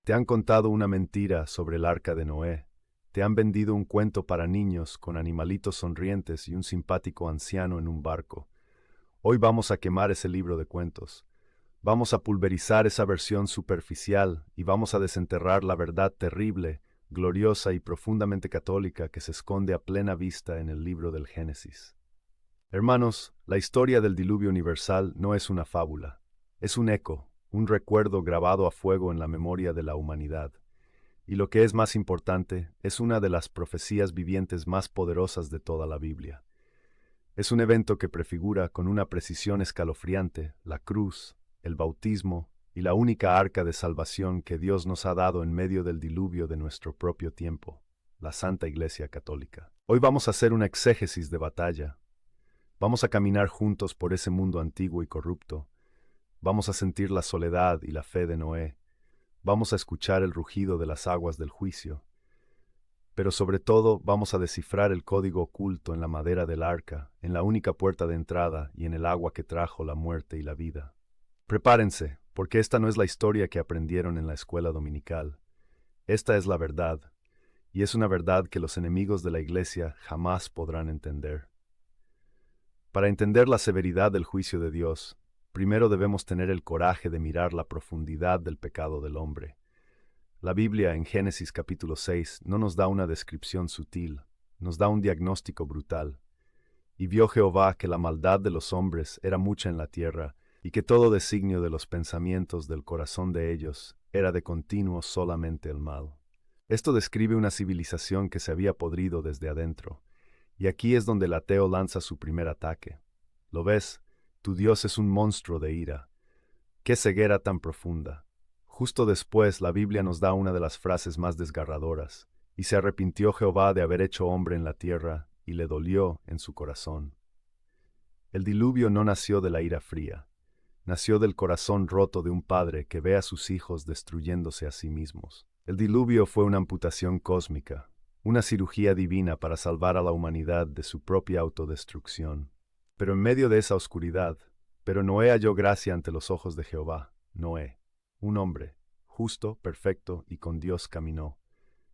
Te han contado una mentira sobre el arca de Noé. Te han vendido un cuento para niños con animalitos sonrientes y un simpático anciano en un barco. Hoy vamos a quemar ese libro de cuentos. Vamos a pulverizar esa versión superficial y vamos a desenterrar la verdad terrible, gloriosa y profundamente católica que se esconde a plena vista en el libro del Génesis. Hermanos, la historia del diluvio universal no es una fábula. Es un eco, un recuerdo grabado a fuego en la memoria de la humanidad. Y lo que es más importante, es una de las profecías vivientes más poderosas de toda la Biblia. Es un evento que prefigura con una precisión escalofriante la cruz, el bautismo y la única arca de salvación que Dios nos ha dado en medio del diluvio de nuestro propio tiempo, la Santa Iglesia Católica. Hoy vamos a hacer una exégesis de batalla. Vamos a caminar juntos por ese mundo antiguo y corrupto. Vamos a sentir la soledad y la fe de Noé. Vamos a escuchar el rugido de las aguas del juicio. Pero sobre todo vamos a descifrar el código oculto en la madera del arca, en la única puerta de entrada y en el agua que trajo la muerte y la vida. Prepárense, porque esta no es la historia que aprendieron en la escuela dominical. Esta es la verdad, y es una verdad que los enemigos de la Iglesia jamás podrán entender. Para entender la severidad del juicio de Dios, primero debemos tener el coraje de mirar la profundidad del pecado del hombre. La Biblia en Génesis capítulo 6 no nos da una descripción sutil, nos da un diagnóstico brutal. Y vio Jehová que la maldad de los hombres era mucha en la tierra, y que todo designio de los pensamientos del corazón de ellos era de continuo solamente el mal. Esto describe una civilización que se había podrido desde adentro, y aquí es donde el ateo lanza su primer ataque. ¿Lo ves? Tu Dios es un monstruo de ira. ¡Qué ceguera tan profunda! Justo después, la Biblia nos da una de las frases más desgarradoras. Y se arrepintió Jehová de haber hecho hombre en la tierra, y le dolió en su corazón. El diluvio no nació de la ira fría. Nació del corazón roto de un padre que ve a sus hijos destruyéndose a sí mismos. El diluvio fue una amputación cósmica, una cirugía divina para salvar a la humanidad de su propia autodestrucción. Pero en medio de esa oscuridad, Noé halló gracia ante los ojos de Jehová. Noé, un hombre, justo, perfecto y con Dios caminó.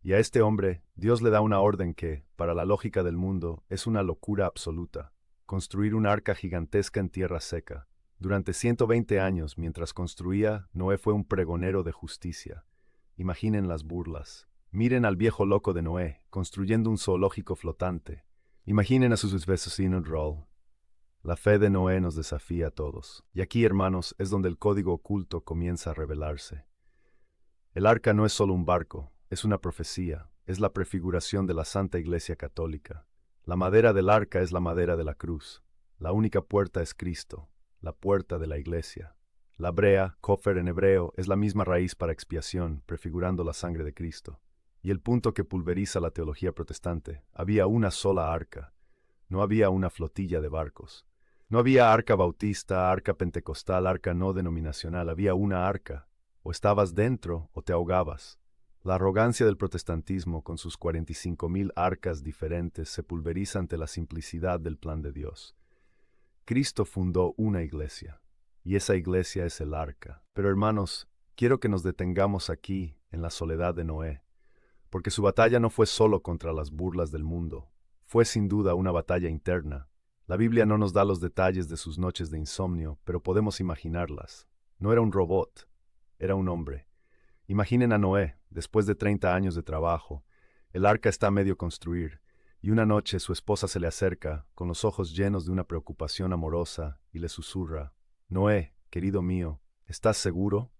Y a este hombre, Dios le da una orden que, para la lógica del mundo, es una locura absoluta: construir un arca gigantesca en tierra seca. Durante 120 años, mientras construía, Noé fue un pregonero de justicia. Imaginen las burlas. Miren al viejo loco de Noé, construyendo un zoológico flotante. Imaginen a sus vecinos Roll. La fe de Noé nos desafía a todos. Y aquí, hermanos, es donde el código oculto comienza a revelarse. El arca no es solo un barco, es una profecía, es la prefiguración de la Santa Iglesia Católica. La madera del arca es la madera de la cruz. La única puerta es Cristo, la puerta de la Iglesia. La brea, kofer en hebreo, es la misma raíz para expiación, prefigurando la sangre de Cristo. Y el punto que pulveriza la teología protestante: había una sola arca, no había una flotilla de barcos. No había arca bautista, arca pentecostal, arca no denominacional, había una arca. O estabas dentro o te ahogabas. La arrogancia del protestantismo, con sus 45,000 arcas diferentes, se pulveriza ante la simplicidad del plan de Dios. Cristo fundó una iglesia, y esa iglesia es el arca. Pero hermanos, quiero que nos detengamos aquí, en la soledad de Noé, porque su batalla no fue solo contra las burlas del mundo, fue sin duda una batalla interna. La Biblia no nos da los detalles de sus noches de insomnio, pero podemos imaginarlas. No era un robot, era un hombre. Imaginen a Noé, después de 30 años de trabajo. El arca está a medio construir, y una noche su esposa se le acerca, con los ojos llenos de una preocupación amorosa, y le susurra: «Noé, querido mío, ¿estás seguro?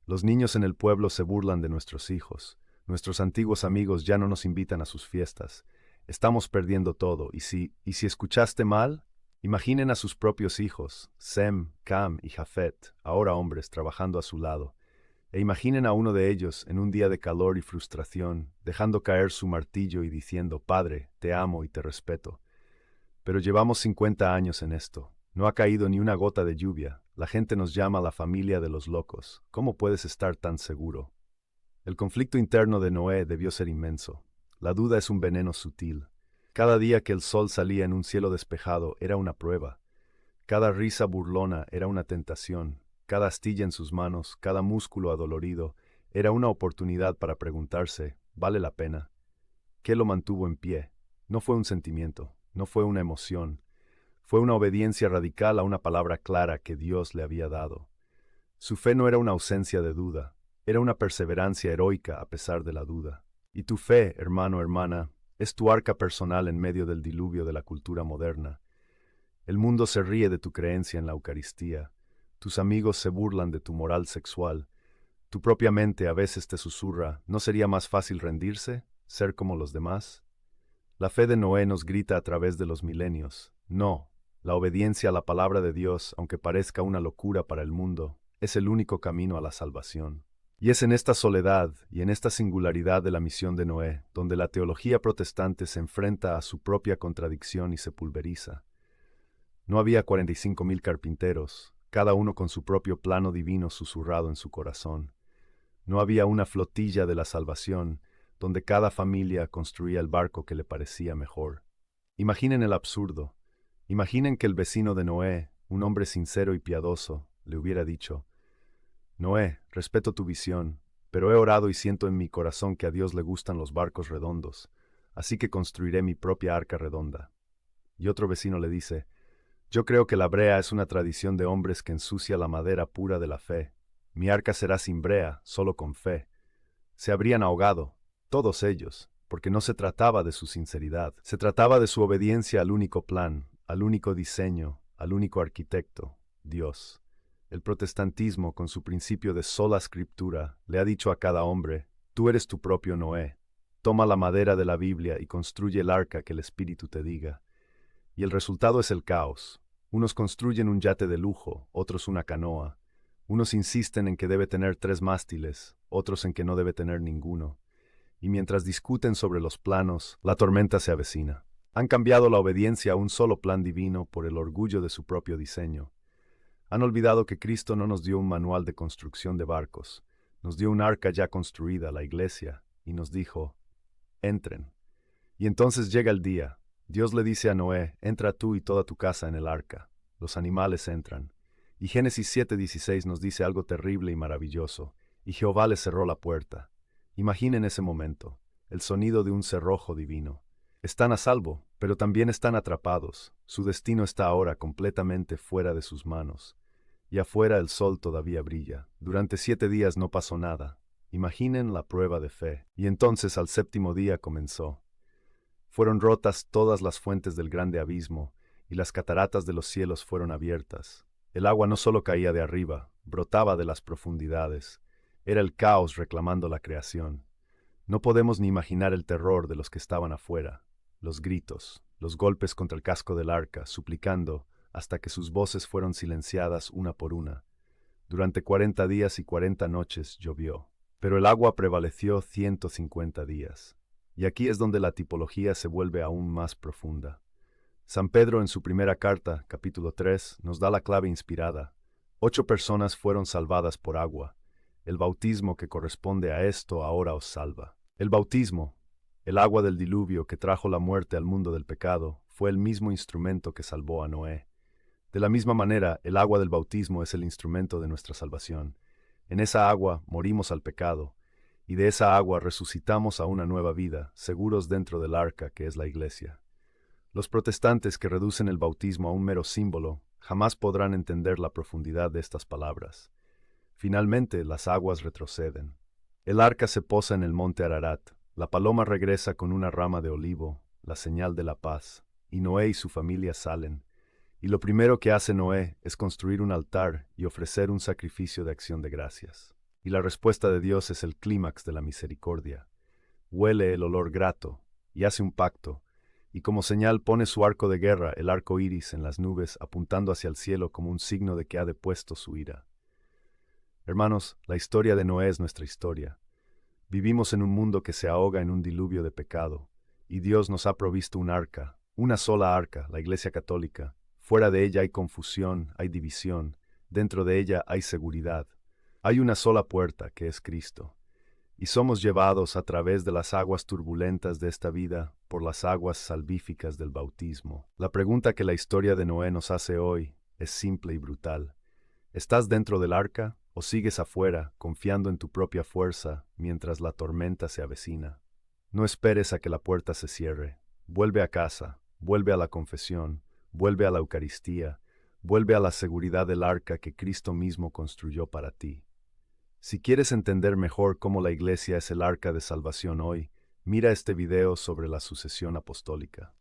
Los niños en el pueblo se burlan de nuestros hijos. Nuestros antiguos amigos ya no nos invitan a sus fiestas. Estamos perdiendo todo, ¿y si escuchaste mal?» Imaginen a sus propios hijos, Sem, Cam y Jafet, ahora hombres, trabajando a su lado. E imaginen a uno de ellos, en un día de calor y frustración, dejando caer su martillo y diciendo: «Padre, te amo y te respeto. Pero llevamos 50 años en esto. No ha caído ni una gota de lluvia. La gente nos llama la familia de los locos. ¿Cómo puedes estar tan seguro?» El conflicto interno de Noé debió ser inmenso. La duda es un veneno sutil. Cada día que el sol salía en un cielo despejado era una prueba. Cada risa burlona era una tentación. Cada astilla en sus manos, cada músculo adolorido, Era una oportunidad para preguntarse, ¿vale la pena? ¿Qué lo mantuvo en pie? No fue un sentimiento, no fue una emoción, fue una obediencia radical a una palabra clara que Dios le había dado. Su fe no era una ausencia de duda, era una perseverancia heroica a pesar de la duda. Y tu fe, hermano, hermana, es tu arca personal en medio del diluvio de la cultura moderna. El mundo se ríe de tu creencia en la Eucaristía, tus amigos se burlan de tu moral sexual, tu propia mente a veces te susurra, ¿no sería más fácil rendirse, ser como los demás? La fe de Noé nos grita a través de los milenios, no, la obediencia a la palabra de Dios, aunque parezca una locura para el mundo, es el único camino a la salvación. Y es en esta soledad y en esta singularidad de la misión de Noé, donde la teología protestante se enfrenta a su propia contradicción y se pulveriza. No había 45,000 carpinteros, cada uno con su propio plano divino susurrado en su corazón. No había una flotilla de la salvación, donde cada familia construía el barco que le parecía mejor. Imaginen el absurdo. Imaginen que el vecino de Noé, un hombre sincero y piadoso, le hubiera dicho: Noé, respeto tu visión, pero he orado y siento en mi corazón que a Dios le gustan los barcos redondos, así que construiré mi propia arca redonda. Y otro vecino le dice: yo creo que la brea es una tradición de hombres que ensucia la madera pura de la fe. Mi arca será sin brea, solo con fe. Se habrían ahogado, todos ellos, porque no se trataba de su sinceridad, se trataba de su obediencia al único plan, al único diseño, al único arquitecto, Dios. El protestantismo, con su principio de sola escritura, le ha dicho a cada hombre: tú eres tu propio Noé. Toma la madera de la Biblia y construye el arca que el Espíritu te diga. Y el resultado es el caos. Unos construyen un yate de lujo, otros una canoa. Unos insisten en que debe tener 3 mástiles, otros en que no debe tener ninguno. Y mientras discuten sobre los planos, la tormenta se avecina. Han cambiado la obediencia a un solo plan divino por el orgullo de su propio diseño. Han olvidado que Cristo no nos dio un manual de construcción de barcos, nos dio un arca ya construida, la iglesia, y nos dijo: entren. Y entonces llega el día. Dios le dice a Noé: entra tú y toda tu casa en el arca. Los animales entran. Y Génesis 7:16 nos dice algo terrible y maravilloso. Y Jehová le cerró la puerta. Imaginen ese momento, el sonido de un cerrojo divino. Están a salvo, pero también están atrapados. Su destino está ahora completamente fuera de sus manos. Y afuera el sol todavía brilla. Durante 7 días no pasó nada. Imaginen la prueba de fe. Y entonces al 7º día comenzó. Fueron rotas todas las fuentes del grande abismo, y las cataratas de los cielos fueron abiertas. El agua no solo caía de arriba, brotaba de las profundidades. Era el caos reclamando la creación. No podemos ni imaginar el terror de los que estaban afuera, los gritos, los golpes contra el casco del arca, suplicando, hasta que sus voces fueron silenciadas una por una. Durante 40 días y 40 noches llovió, pero el agua prevaleció 150 días. Y aquí es donde la tipología se vuelve aún más profunda. San Pedro en su primera carta, capítulo 3, nos da la clave inspirada. 8 personas fueron salvadas por agua. El bautismo que corresponde a esto ahora os salva. El bautismo, el agua del diluvio que trajo la muerte al mundo del pecado, fue el mismo instrumento que salvó a Noé. De la misma manera, el agua del bautismo es el instrumento de nuestra salvación. En esa agua morimos al pecado, y de esa agua resucitamos a una nueva vida, seguros dentro del arca que es la Iglesia. Los protestantes que reducen el bautismo a un mero símbolo jamás podrán entender la profundidad de estas palabras. Finalmente, las aguas retroceden. El arca se posa en el monte Ararat, la paloma regresa con una rama de olivo, la señal de la paz, y Noé y su familia salen. Y lo primero que hace Noé es construir un altar y ofrecer un sacrificio de acción de gracias. Y la respuesta de Dios es el clímax de la misericordia. Huele el olor grato y hace un pacto, y como señal pone su arco de guerra, el arco iris, en las nubes, apuntando hacia el cielo como un signo de que ha depuesto su ira. Hermanos, la historia de Noé es nuestra historia. Vivimos en un mundo que se ahoga en un diluvio de pecado, y Dios nos ha provisto un arca, una sola arca, la Iglesia Católica. Fuera de ella hay confusión, hay división, dentro de ella hay seguridad. Hay una sola puerta, que es Cristo. Y somos llevados a través de las aguas turbulentas de esta vida por las aguas salvíficas del bautismo. La pregunta que la historia de Noé nos hace hoy es simple y brutal. ¿Estás dentro del arca o sigues afuera, confiando en tu propia fuerza, mientras la tormenta se avecina. No esperes a que la puerta se cierre. Vuelve a casa, vuelve a la confesión, vuelve a la Eucaristía, vuelve a la seguridad del arca que Cristo mismo construyó para ti. Si quieres entender mejor cómo la Iglesia es el arca de salvación hoy, mira este video sobre la sucesión apostólica.